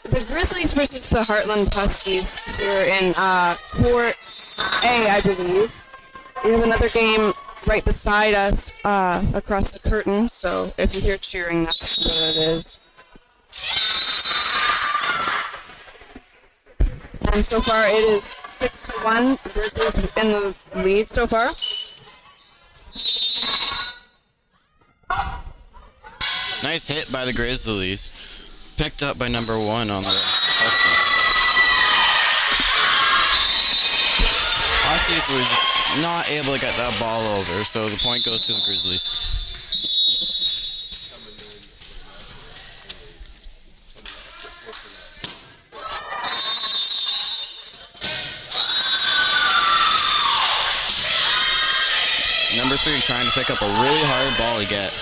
The Grizzlies versus the Hartland Huskies here in Court A, I believe. We have another game right beside us across the curtain, so if you hear cheering, that's what it is. And so far it is 6-1. The Grizzlies in the lead so far. Nice hit by the Grizzlies. Picked up by number 1 on the Huskies. Huskies were just not able to get that ball over, so the point goes to the Grizzlies. Number 3 trying to pick up a really hard ball to get.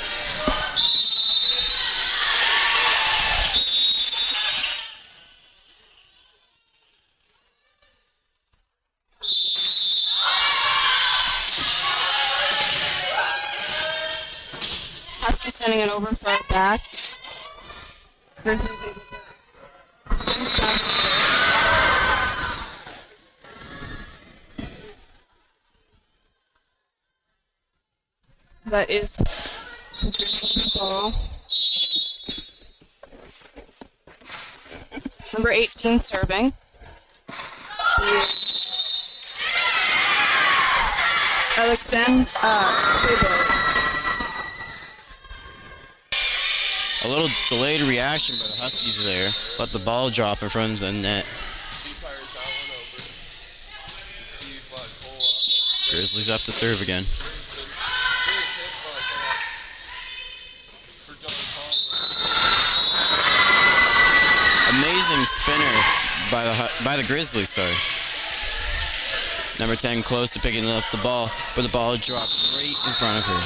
Huskies sending it over far back. Grizzlies able to bring it back. That is the Grizzlies ball. Number 18 serving. Alexander A little delayed reaction by the Huskies there. Let the ball drop in front of the net. Grizzlies up to serve again. Amazing spinner by the Grizzlies, sorry. Number 10 close to picking up the ball, but the ball dropped right in front of her.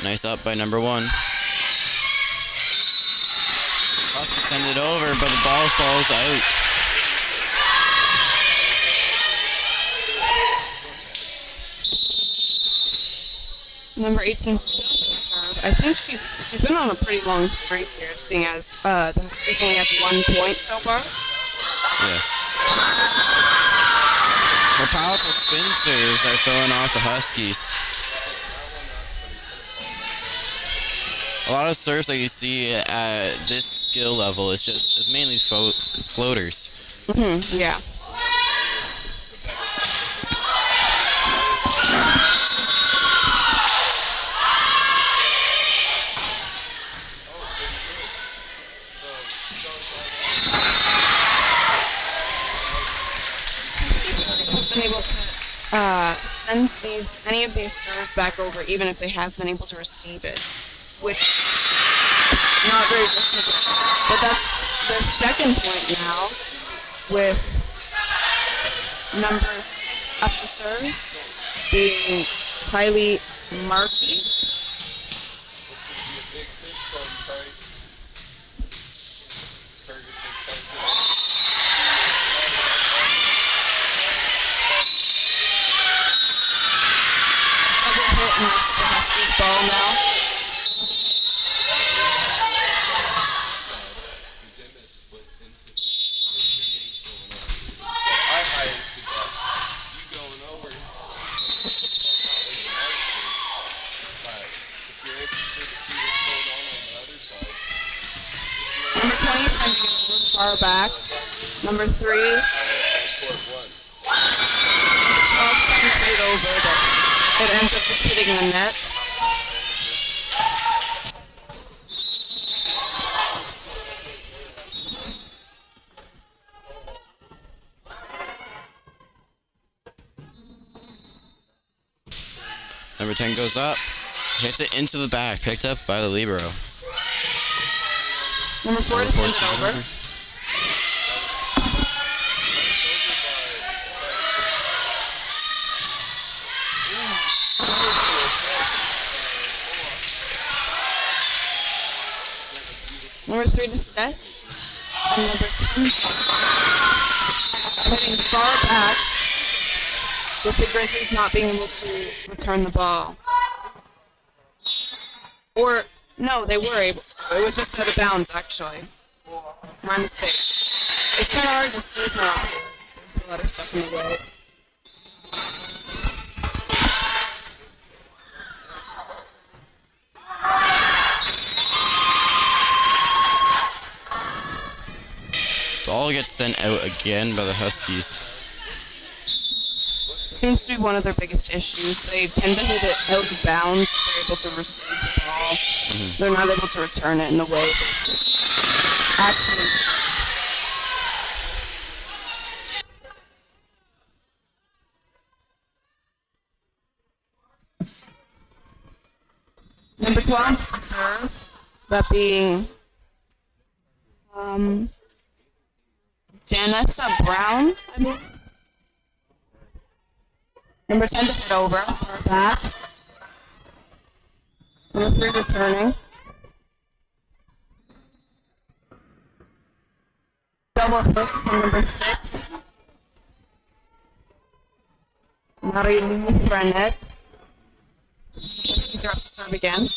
Nice up by number 1. Huskies send it over, but the ball falls out. Number 18 still to serve. I think she's been on a pretty long streak here, seeing as the Huskies only have 1 point so far. Yes. Her powerful spin serves are throwing off the Huskies. A lot of serves that you see at this skill level is mainly floaters. Yeah. Been able to send any of these serves back over, even if they have been able to receive it, which is not very difficult. But that's their second point now, with number 6 up to serve, being Kylie Markey. And it's the Huskies ball now. Number 20 sending it over far back. Number 3. 12 seconds it over, but it ends up just hitting the net. Number 10 goes up, hits it into the back, picked up by the libero. Number 4 to send it over. Number 3 to set. And number 10 hitting far back. with the Grizzlies not being able to return the ball. Or, no, they were able to. It was just out of bounds, actually. My mistake. It's kind of hard to see from out here. There's a lot of stuff in the way. Ball gets sent out again by the Huskies. Seems to be one of their biggest issues. They tend to hit it out of bounds if they're able to receive the ball. They're not able to return it in the way they actually. Number 12 to serve. That being Janessa Brown, I believe. Number 10 to hit over for a back. Number 3 returning. Double hook from number 6. Marie-Gaétane. Huskies are up to serve again.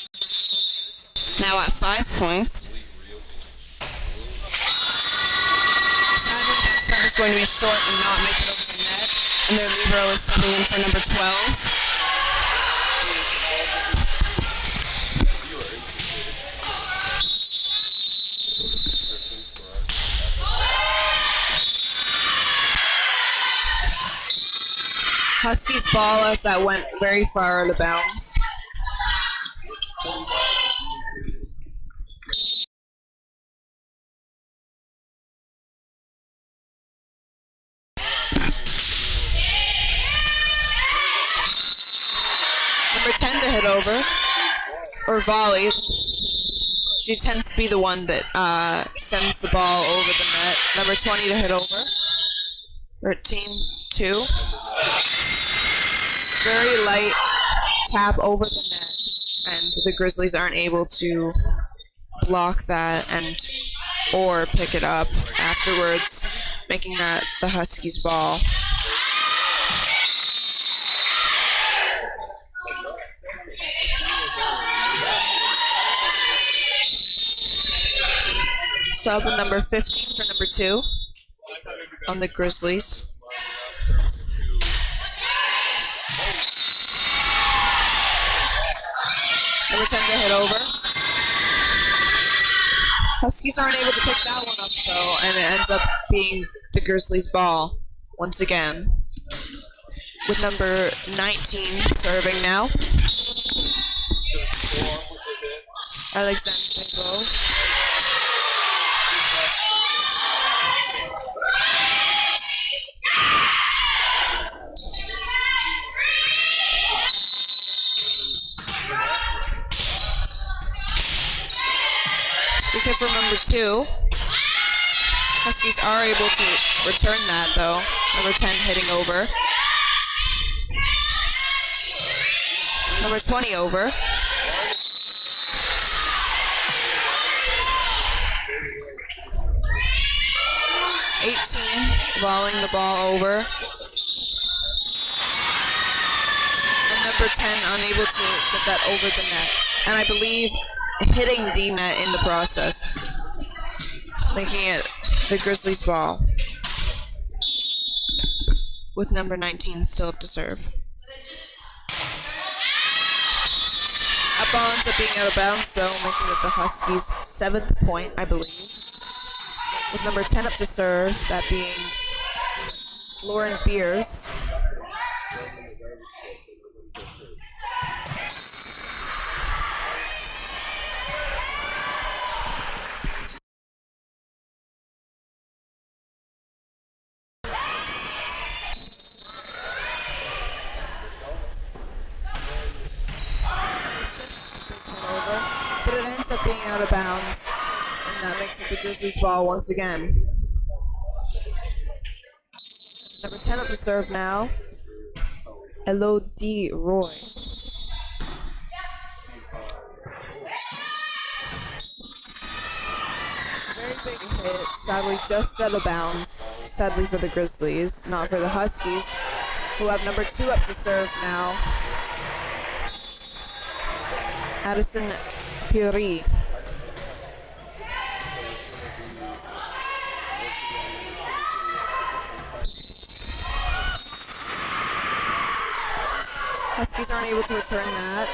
Now at 5 points. Sadly, that serve is going to be short and not make it over the net. And their libero is stepping in for number 12. Huskies ball as that went very far out of bounds. Number 10 to hit over, or volley. She tends to be the one that sends the ball over the net. Number 20 to hit over. 13-2. Very light tap over the net, and the Grizzlies aren't able to block that or pick it up afterwards, making that the Huskies' ball. Sub number 15 for number 2 on the Grizzlies. Number 10 to hit over. Huskies aren't able to pick that one up though, and it ends up being the Grizzlies' ball once again. With number 19 serving now. Alexander. Wicket for number 2. Huskies are able to return that though. Number 10 hitting over. Number 20 over. Volleying the ball over. And number 10 unable to get that over the net. And I believe hitting the net in the process, making it the Grizzlies' ball. With number 19 still up to serve. That ball ends up being out of bounds though, making it the Huskies' 7th point, I believe. With number 10 up to serve, that being Lauren Beers. But it ends up being out of bounds, and that makes it the Grizzlies' ball once again. Number 10 up to serve now, Elodie Roy. Very big hit, sadly just out of bounds. Sadly for the Grizzlies, not for the Huskies. who have number 2 up to serve now. Addison Puri. Huskies aren't able to return that.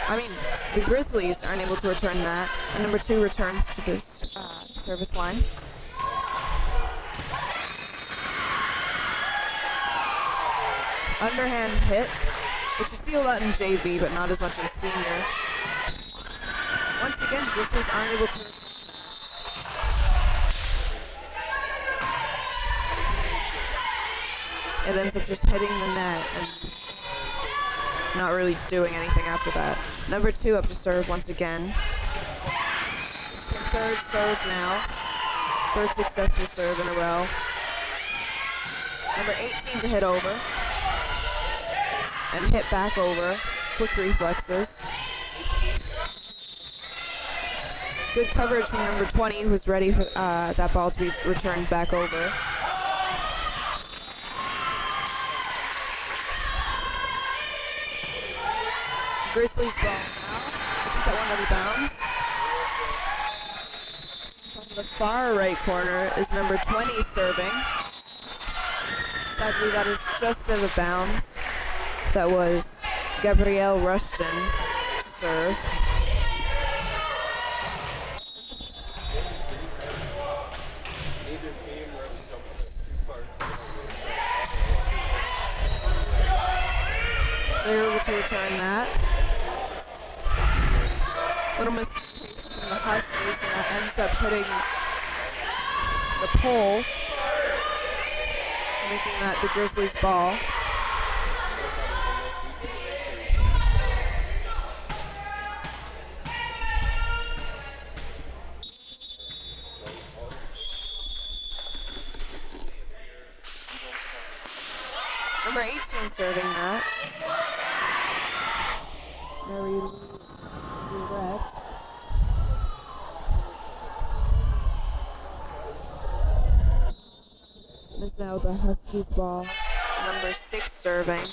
I mean, the Grizzlies aren't able to return that. And number 2 returns to this service line. Underhand hit, which you see a lot in JV, but not as much in senior. Once again, the Grizzlies aren't able to. It ends up just hitting the net and not really doing anything after that. Number 2 up to serve once again. Third serve now. Third successful serve in a row. Number 18 to hit over. And hit back over. Quick reflexes. Good coverage from number 20, who's ready for that ball to be returned back over. Grizzlies ball now. I think that one out of bounds. On the far right corner is number 20 serving. Sadly, that is just out of bounds. That was Gabrielle Rushton to serve. They're able to return that. Little mistake from the Huskies, and that ends up hitting the pole, making that the Grizzlies' ball. Number 18 serving that. Marie-Gaétane. Is now the Huskies ball. Number 6 serving.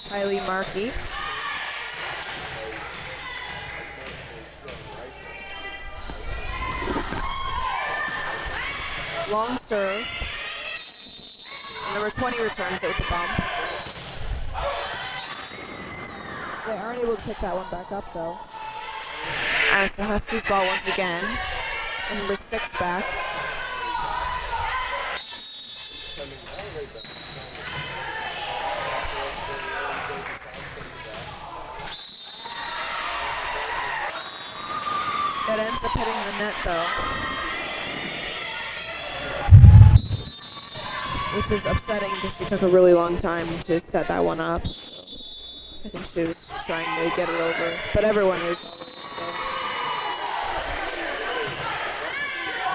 Kylie Markey. Long serve. Number 20 returns it with the bump. They aren't able to pick that one back up though. And it's the Huskies ball once again. And number 6 back. It ends up hitting the net though. Which is upsetting because she took a really long time to set that one up. So I think she was trying to get it over, but everyone is. So.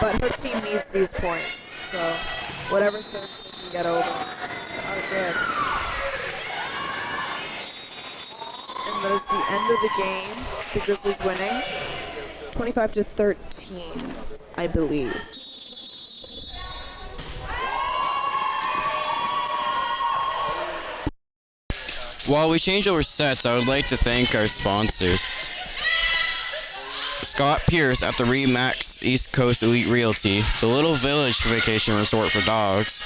But her team needs these points, so whatever serves they can get over are good. And that is the end of the game. The Grizzlies winning 25-13, I believe. While we change over sets, I would like to thank our sponsors. Scott Pierce at the Remax East Coast Elite Realty, the Little Village Vacation Resort for Dogs,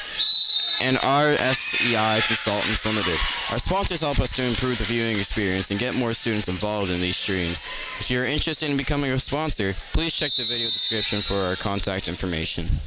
and RSEI Consultants Limited. Our sponsors help us to improve the viewing experience and get more students involved in these streams. If you're interested in becoming a sponsor, please check the video description for our contact information.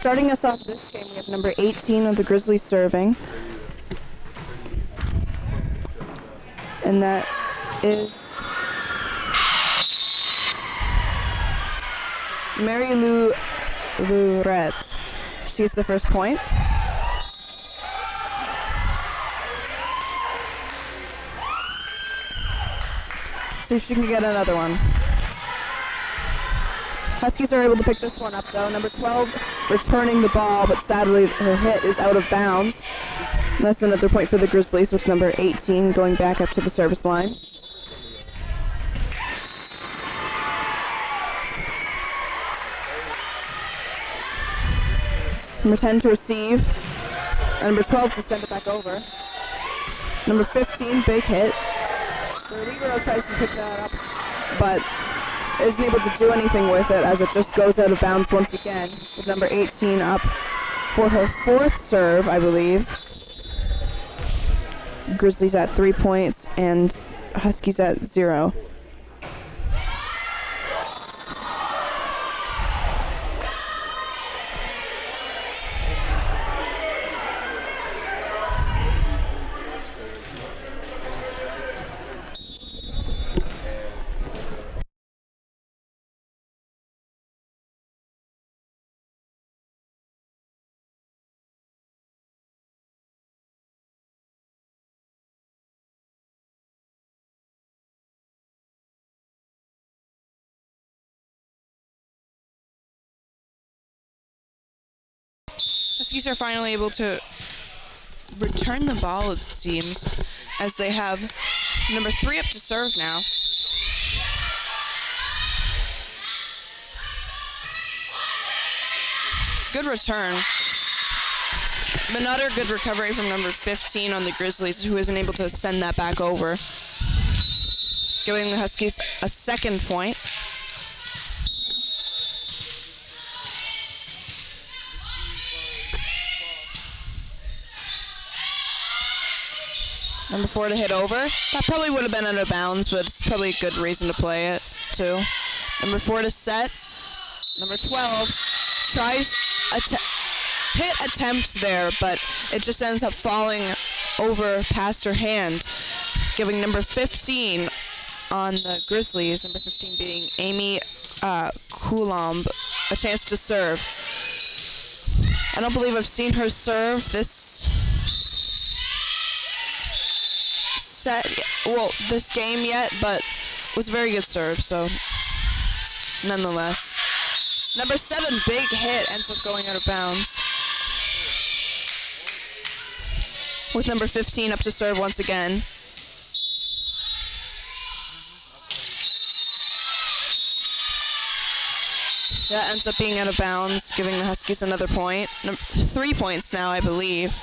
starting us off this game, we have number 18 of the Grizzlies serving. And that is Marie-Lou Lurette. She gets the first point. See if she can get another one. Huskies are able to pick this one up though. Number 12 returning the ball, but sadly her hit is out of bounds. And that's another point for the Grizzlies with number 18 going back up to the service line. Number 10 to receive. And number 12 to send it back over. Number 15, big hit. The libero tries to pick that up, but isn't able to do anything with it as it just goes out of bounds once again, with number 18 up for her fourth serve, I believe. Grizzlies at 3 points and Huskies at 0. Huskies are finally able to return the ball, it seems, as they have number 3 up to serve now. Good return. Another good recovery from number 15 on the Grizzlies, who isn't able to send that back over, giving the Huskies a second point. Number 4 to hit over. That probably would have been out of bounds, but it's probably a good reason to play it, too. Number 4 to set. Number 12 tries hit attempt there, but it just ends up falling over past her hand, giving number 15 on the Grizzlies, number 15 being Amy Coulomb, a chance to serve. I don't believe I've seen her serve this this game yet, but it was a very good serve, so nonetheless. Number 7, big hit, ends up going out of bounds. With number 15 up to serve once again. That ends up being out of bounds, giving the Huskies another point. 3 points now, I believe.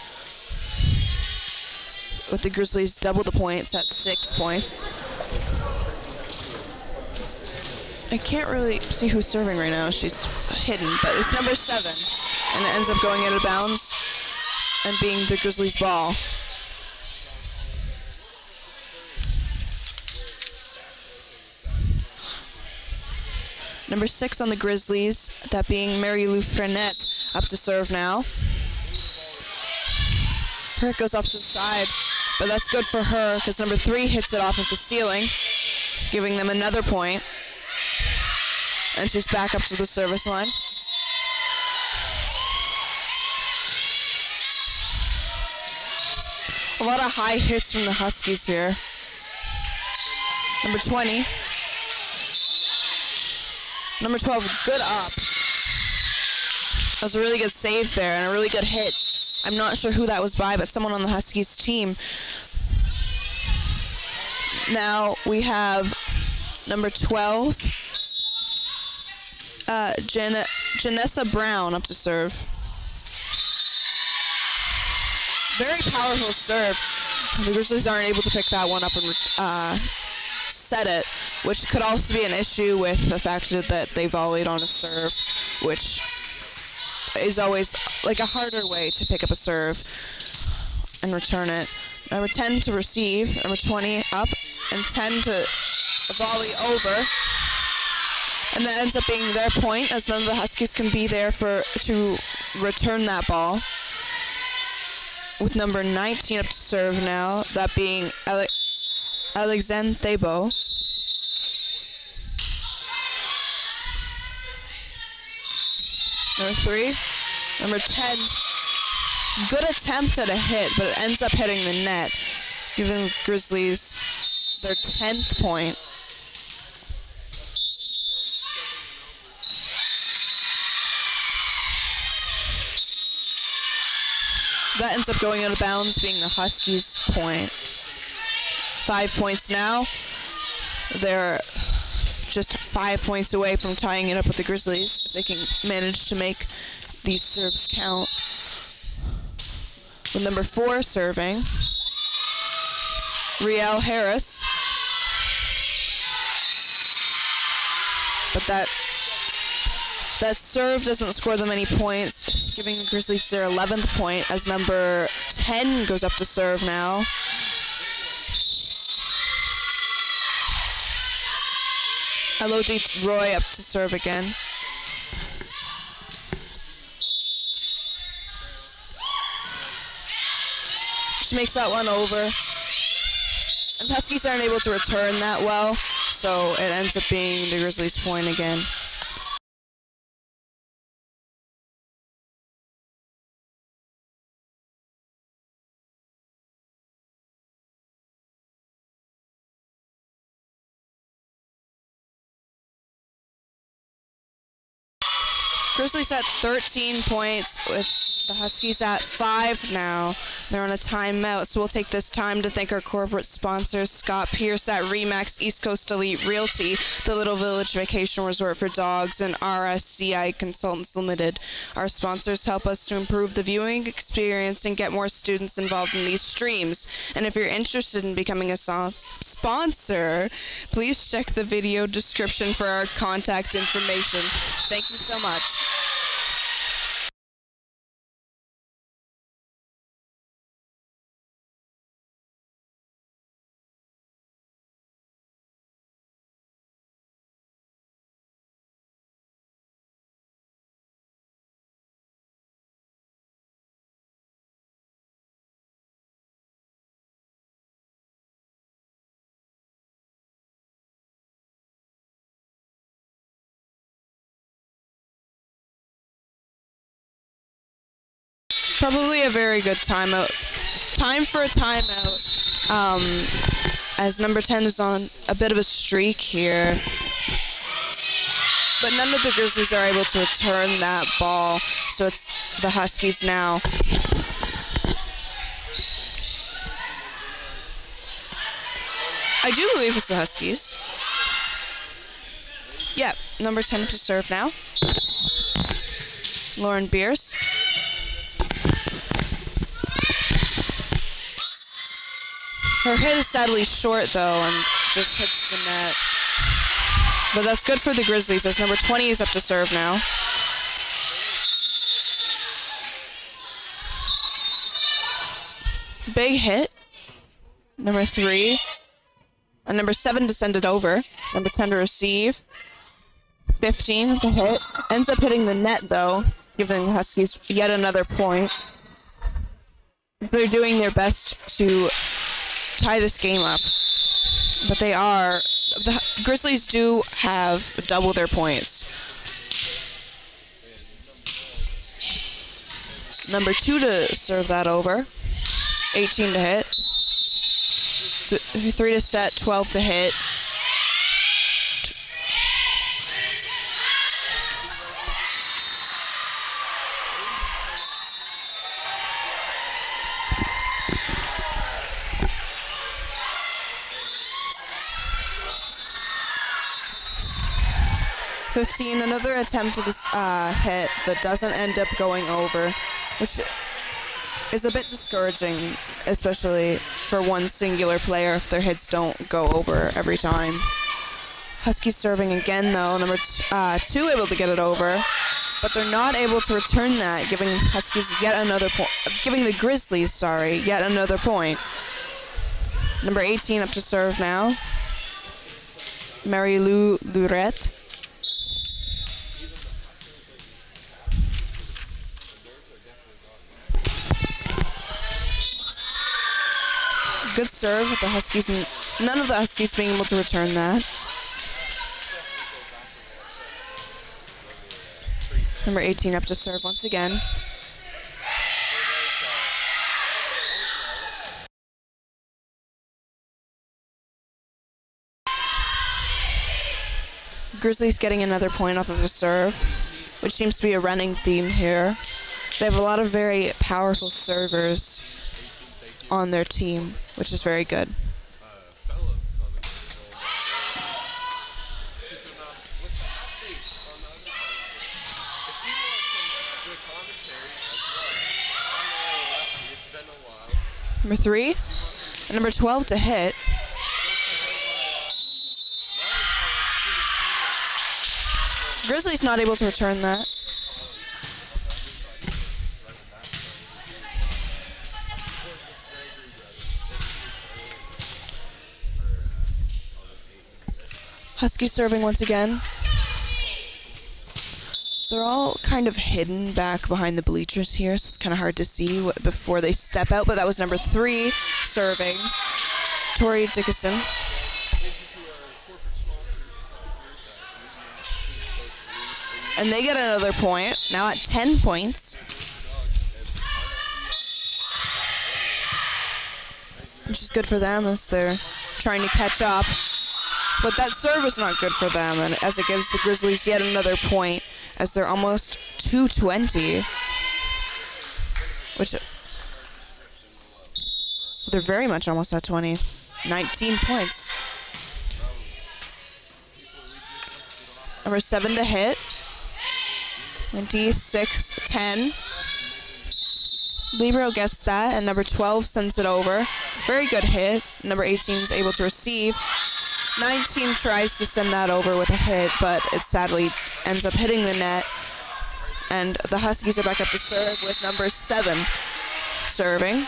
With the Grizzlies double the points at 6 points. I can't really see who's serving right now. She's hidden, but it's number 7. And it ends up going out of bounds and being the Grizzlies' ball. Number 6 on the Grizzlies, that being Marie-Lou Frenette, up to serve now. Her goes off to the side, but that's good for her because number 3 hits it off of the ceiling, giving them another point. And she's back up to the service line. A lot of high hits from the Huskies here. Number 20. Number 12, good up. That was a really good save there and a really good hit. I'm not sure who that was by, but someone on the Huskies team. Now we have number 12, Janessa Brown up to serve. Very powerful serve. The Grizzlies aren't able to pick that one up and set it, which could also be an issue with the fact that they volleyed on a serve, which is always like a harder way to pick up a serve and return it. Number 10 to receive, number 20 up, and 10 to volley over. And that ends up being their point, as none of the Huskies can be there to return that ball. With number 19 up to serve now, that being Alexandre Thebo. Number 3, number 10. Good attempt at a hit, but it ends up hitting the net, giving Grizzlies their 10th point. That ends up going out of bounds, being the Huskies' point. 5 points now. They're just 5 points away from tying it up with the Grizzlies if they can manage to make these serves count. With number 4 serving, Riel Harris. But that serve doesn't score them any points, giving the Grizzlies their 11th point as number 10 goes up to serve now. Elodie Roy up to serve again. She makes that one over. And Huskies aren't able to return that well, so it ends up being the Grizzlies' point again. Grizzlies at 13 points with the Huskies at 5 now. They're on a timeout, so we'll take this time to thank our corporate sponsors, Scott Pierce at Remax East Coast Elite Realty, the Little Village Vacation Resort for Dogs, and RSCI Consultants Limited. Our sponsors help us to improve the viewing experience and get more students involved in these streams. And if you're interested in becoming a sponsor, please check the video description for our contact information. Thank you so much. Probably a very good timeout. Time for a timeout. As number 10 is on a bit of a streak here. But none of the Grizzlies are able to return that ball, so it's the Huskies now. I do believe it's the Huskies. Yep, number 10 to serve now. Lauren Bierce. Her hit is sadly short, though, and just hits the net. But that's good for the Grizzlies, as number 20 is up to serve now. Big hit. Number 3. And number 7 to send it over. Number 10 to receive. 15 to hit. Ends up hitting the net, though, giving the Huskies yet another point. They're doing their best to tie this game up, but they are. The Grizzlies do have double their points. Number 2 to serve that over. 18 to hit. 3 to set, 12 to hit. Another attempt to hit that doesn't end up going over, which is a bit discouraging, especially for one singular player if their hits don't go over every time. Huskies serving again, though. Number 2 able to get it over, but they're not able to return that, giving Huskies yet another point. Giving the Grizzlies, yet another point. Number 18 up to serve now. Marie-Lou Lurette. good serve with the Huskies, and none of the Huskies being able to return that. Number 18 up to serve once again. Grizzlies getting another point off of a serve, which seems to be a running theme here. They have a lot of very powerful servers on their team, which is very good. Number 3, and number 12 to hit. Grizzlies not able to return that. Huskies serving once again. They're all kind of hidden back behind the bleachers here, so it's kind of hard to see before they step out, but that was number 3 serving. Tori Dickinson. And they get another point, now at 10 points. Which is good for them as they're trying to catch up. But that serve is not good for them, and as it gives the Grizzlies yet another point, as they're almost 220. Which, they're very much almost at 20. 19 points. Number 7 to hit. 26-10. Libero gets that, and number 12 sends it over. Very good hit. Number 18 is able to receive. 19 tries to send that over with a hit, but it sadly ends up hitting the net. And the Huskies are back up to serve with number 7 serving.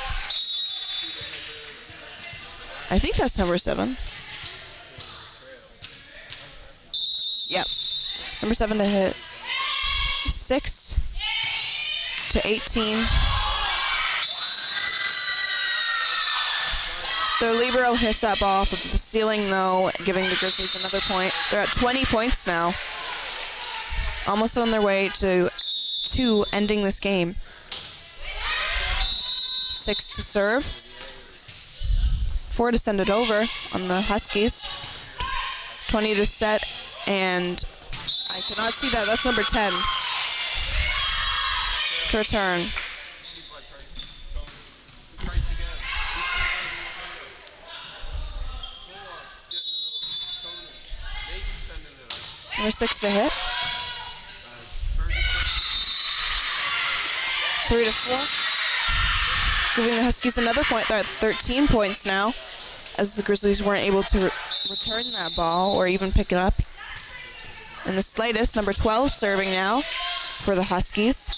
I think that's number 7. Yep. Number 7 to hit. 6-18. Their libero hits that ball off of the ceiling, though, giving the Grizzlies another point. They're at 20 points now. Almost on their way to ending this game. 6 to serve. 4 to send it over on the Huskies. 20 to set, and I cannot see that. That's number 10. To return. Number 6 to hit. 3 to 4. Giving the Huskies another point. They're at 13 points now, as the Grizzlies weren't able to return that ball or even pick it up in the slightest. Number 12 serving now for the Huskies.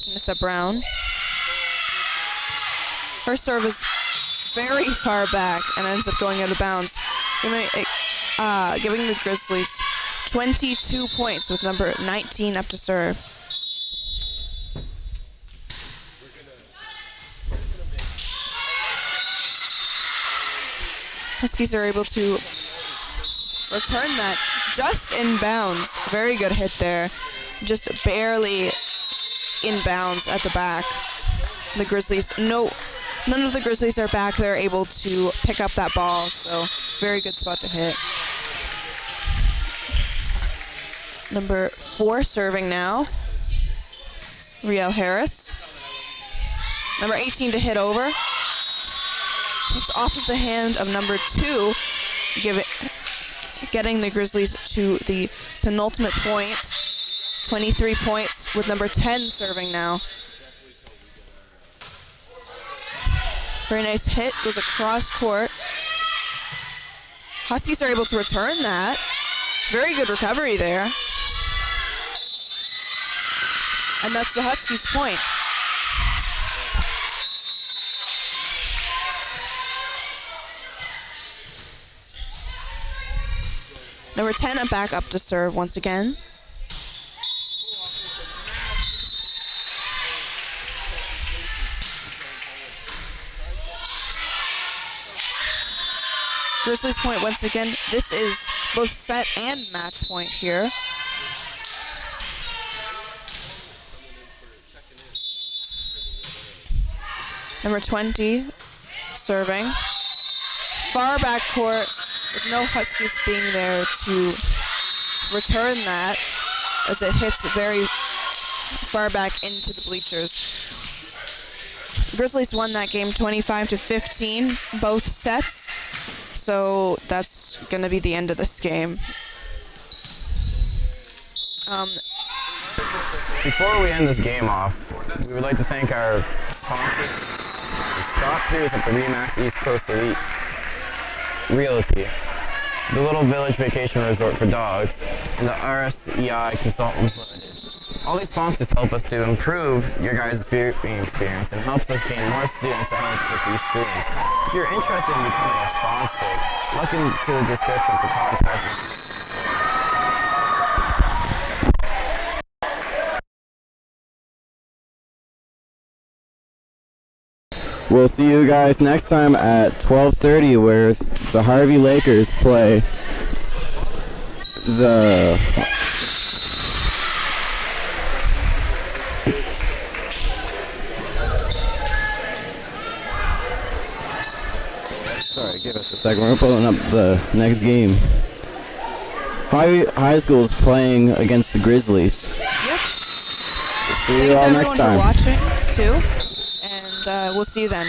Nissa Brown. Her serve is very far back and ends up going out of bounds, giving the Grizzlies 22 points with number 19 up to serve. Huskies are able to return that just in bounds. Very good hit there. Just barely in bounds at the back. The Grizzlies, none of the Grizzlies are back. They're able to pick up that ball, so very good spot to hit. Number 4 serving now. Riel Harris. Number 18 to hit over. It's off of the hand of number 2, getting the Grizzlies to the penultimate point. 23 points with number 10 serving now. Very nice hit, goes across court. Huskies are able to return that. Very good recovery there. And that's the Huskies' point. Number 10 back up to serve once again. Grizzlies point once again. This is both set and match point here. Number 20 serving. Far back court with no Huskies being there to return that as it hits very far back into the bleachers. Grizzlies won that game 25-15, both sets. So that's going to be the end of this game. Before we end this game off, we would like to thank our sponsor, Scott Pierce at the RE/MAX East Coast Elite Realty, the Little Village Vacation Resort for Dogs, and the RSEI Consultants Limited. All these sponsors help us to improve your guys' viewing experience and helps us gain more students at home with these streams. If you're interested in becoming a sponsor, look into the description for contact. We'll see you guys next time at 12:30 where the Harvey Lakers play the Sorry, give us a second. We're pulling up the next game. Harvey High School is playing against the Grizzlies. Yep. See you Thanks all everyone next time. for watching too, and we'll see you then.